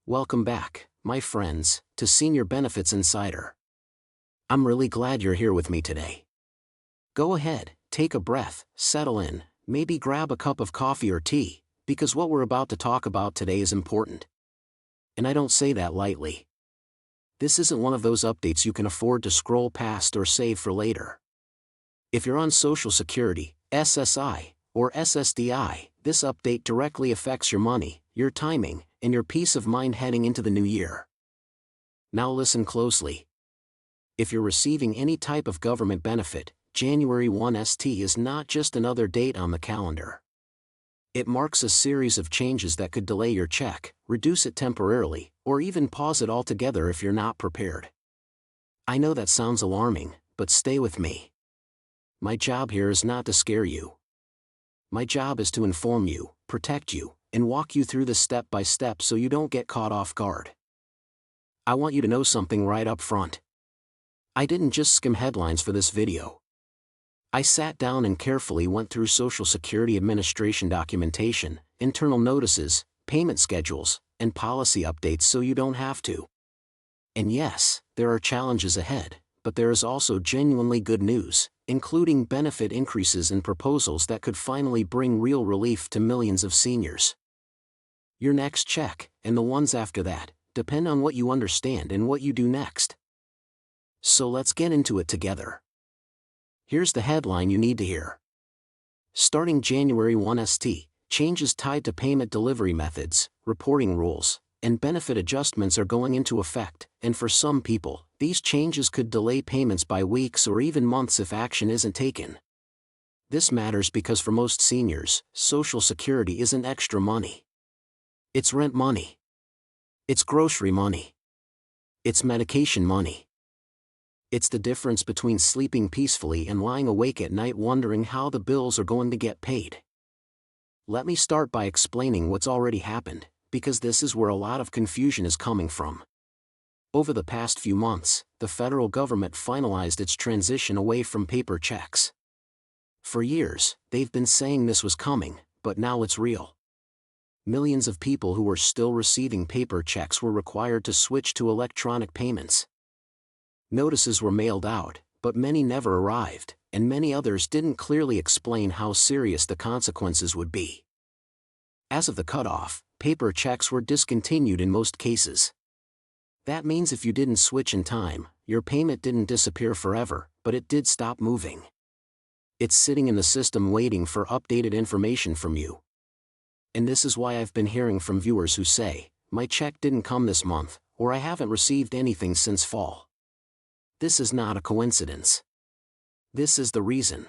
Welcome back, my friends, to Senior Benefits Insider. I'm really glad you're here with me today. Go ahead, take a breath, settle in, maybe grab a cup of coffee or tea, because what we're about to talk about today is important. And I don't say that lightly. This isn't one of those updates you can afford to scroll past or save for later. If you're on Social Security, SSI, or SSDI, this update directly affects your money, your timing, and your peace of mind heading into the new year. Now listen closely. If you're receiving any type of government benefit, January 1 ST is not just another date on the calendar. It marks a series of changes that could delay your check, reduce it temporarily, or even pause it altogether if you're not prepared. I know that sounds alarming, but stay with me. My job here is not to scare you. My job is to inform you, protect you, and walk you through this step by step so you don't get caught off guard. I want you to know something right up front. I didn't just skim headlines for this video. I sat down and carefully went through Social Security Administration documentation, internal notices, payment schedules, and policy updates so you don't have to. And yes, there are challenges ahead, but there is also genuinely good news, including benefit increases and proposals that could finally bring real relief to millions of seniors. Your next check, and the ones after that, depend on what you understand and what you do next. So let's get into it together. Here's the headline you need to hear. Starting January 1 ST, changes tied to payment delivery methods, reporting rules, and benefit adjustments are going into effect, and for some people, these changes could delay payments by weeks or even months if action isn't taken. This matters because for most seniors, Social Security isn't extra money. It's rent money. It's grocery money. It's medication money. It's the difference between sleeping peacefully and lying awake at night wondering how the bills are going to get paid. Let me start by explaining what's already happened, because this is where a lot of confusion is coming from. Over the past few months, the federal government finalized its transition away from paper checks. For years, they've been saying this was coming, but now it's real. Millions of people who were still receiving paper checks were required to switch to electronic payments. Notices were mailed out, but many never arrived, and many others didn't clearly explain how serious the consequences would be. As of the cutoff, paper checks were discontinued in most cases. That means if you didn't switch in time, your payment didn't disappear forever, but it did stop moving. It's sitting in the system waiting for updated information from you. And this is why I've been hearing from viewers who say, "My check didn't come this month," or "I haven't received anything since fall." This is not a coincidence. This is the reason.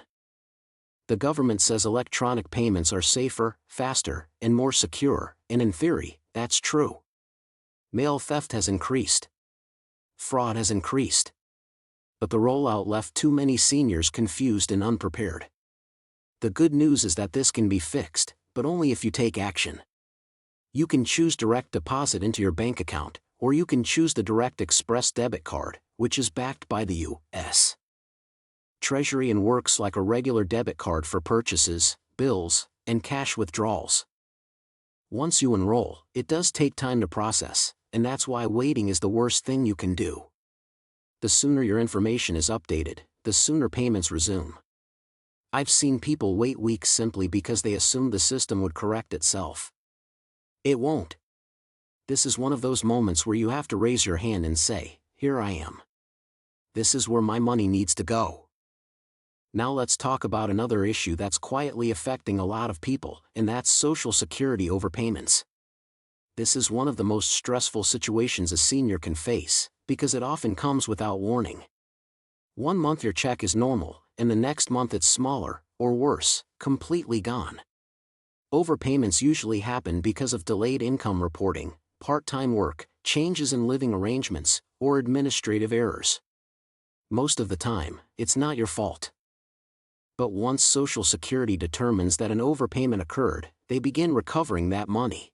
The government says electronic payments are safer, faster, and more secure, and in theory, that's true. Mail theft has increased. Fraud has increased. But the rollout left too many seniors confused and unprepared. The good news is that this can be fixed, but only if you take action. You can choose direct deposit into your bank account, or you can choose the Direct Express debit card, which is backed by the U.S. Treasury and works like a regular debit card for purchases, bills, and cash withdrawals. Once you enroll, it does take time to process, and that's why waiting is the worst thing you can do. The sooner your information is updated, the sooner payments resume. I've seen people wait weeks simply because they assumed the system would correct itself. It won't. This is one of those moments where you have to raise your hand and say, "Here I am. This is where my money needs to go." Now let's talk about another issue that's quietly affecting a lot of people, and that's Social Security overpayments. This is one of the most stressful situations a senior can face, because it often comes without warning. One month your check is normal, and the next month it's smaller, or worse, completely gone. Overpayments usually happen because of delayed income reporting, part-time work, changes in living arrangements, or administrative errors. Most of the time, it's not your fault. But once Social Security determines that an overpayment occurred, they begin recovering that money.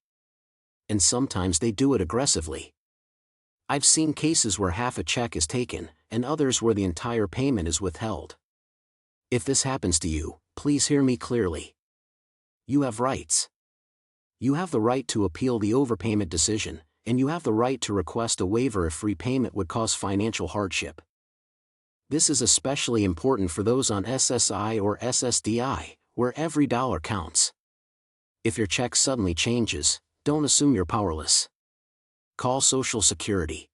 And sometimes they do it aggressively. I've seen cases where half a check is taken, and others where the entire payment is withheld. If this happens to you, please hear me clearly. You have rights. You have the right to appeal the overpayment decision, and you have the right to request a waiver if repayment would cause financial hardship. This is especially important for those on SSI or SSDI, where every dollar counts. If your check suddenly changes, don't assume you're powerless. Call Social Security.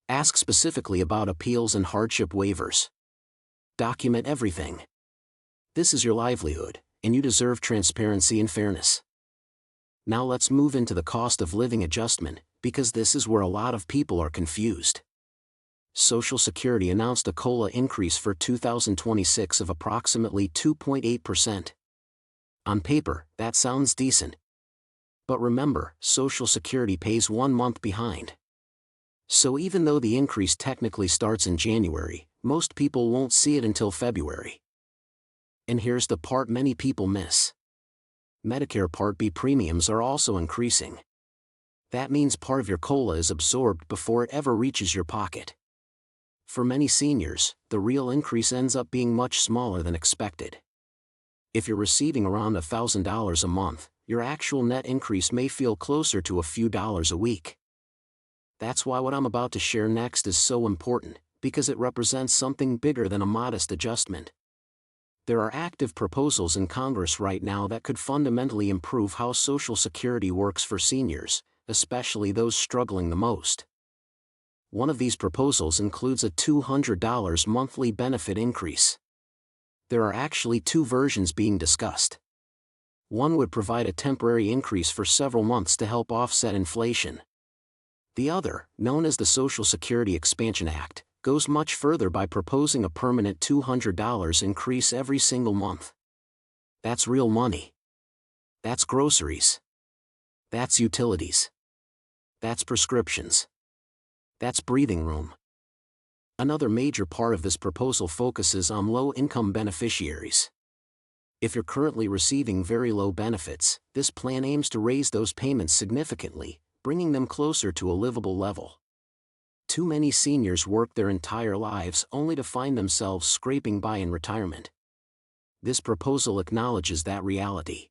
Ask specifically about appeals and hardship waivers. Document everything. This is your livelihood, and you deserve transparency and fairness. Now let's move into the cost of living adjustment, because this is where a lot of people are confused. Social Security announced a COLA increase for 2026 of approximately 2.8%. On paper, that sounds decent. But remember, Social Security pays 1 month behind. So even though the increase technically starts in January, most people won't see it until February. And here's the part many people miss. Medicare Part B premiums are also increasing. That means part of your COLA is absorbed before it ever reaches your pocket. For many seniors, the real increase ends up being much smaller than expected. If you're receiving around $1,000 a month, your actual net increase may feel closer to a few dollars a week. That's why what I'm about to share next is so important, because it represents something bigger than a modest adjustment. There are active proposals in Congress right now that could fundamentally improve how Social Security works for seniors, especially those struggling the most. One of these proposals includes a $200 monthly benefit increase. There are actually 2 versions being discussed. One would provide a temporary increase for several months to help offset inflation. The other, known as the Social Security Expansion Act, goes much further by proposing a permanent $200 increase every single month. That's real money. That's groceries. That's utilities. That's prescriptions. That's breathing room. Another major part of this proposal focuses on low-income beneficiaries. If you're currently receiving very low benefits, this plan aims to raise those payments significantly, bringing them closer to a livable level. Too many seniors work their entire lives only to find themselves scraping by in retirement. This proposal acknowledges that reality.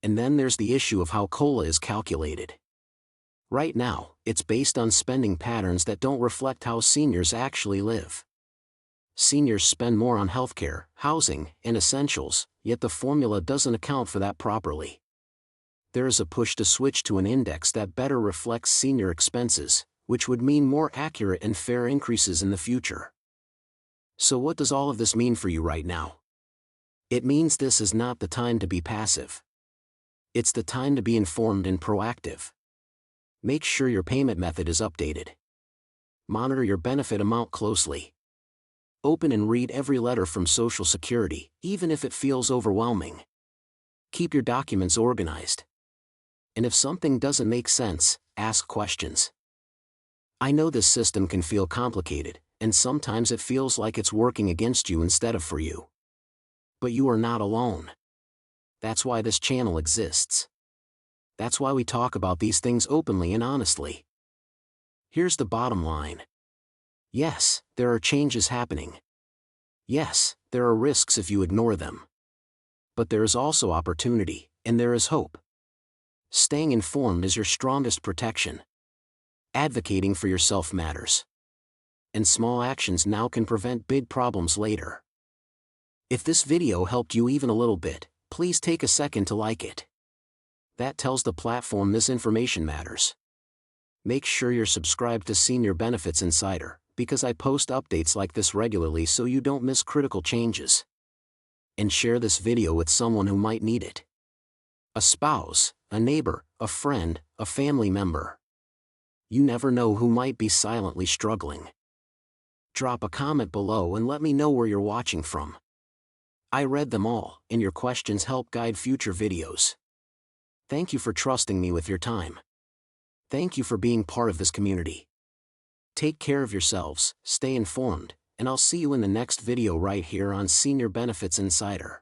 And then there's the issue of how COLA is calculated. Right now, it's based on spending patterns that don't reflect how seniors actually live. Seniors spend more on healthcare, housing, and essentials, yet the formula doesn't account for that properly. There is a push to switch to an index that better reflects senior expenses, which would mean more accurate and fair increases in the future. So what does all of this mean for you right now? It means this is not the time to be passive. It's the time to be informed and proactive. Make sure your payment method is updated. Monitor your benefit amount closely. Open and read every letter from Social Security, even if it feels overwhelming. Keep your documents organized. And if something doesn't make sense, ask questions. I know this system can feel complicated, and sometimes it feels like it's working against you instead of for you. But you are not alone. That's why this channel exists. That's why we talk about these things openly and honestly. Here's the bottom line. Yes, there are changes happening. Yes, there are risks if you ignore them. But there is also opportunity, and there is hope. Staying informed is your strongest protection. Advocating for yourself matters. And small actions now can prevent big problems later. If this video helped you even a little bit, please take a second to like it. That tells the platform this information matters. Make sure you're subscribed to Senior Benefits Insider, because I post updates like this regularly so you don't miss critical changes. And share this video with someone who might need it. A spouse, a neighbor, a friend, a family member. You never know who might be silently struggling. Drop a comment below and let me know where you're watching from. I read them all, and your questions help guide future videos. Thank you for trusting me with your time. Thank you for being part of this community. Take care of yourselves, stay informed, and I'll see you in the next video right here on Senior Benefits Insider.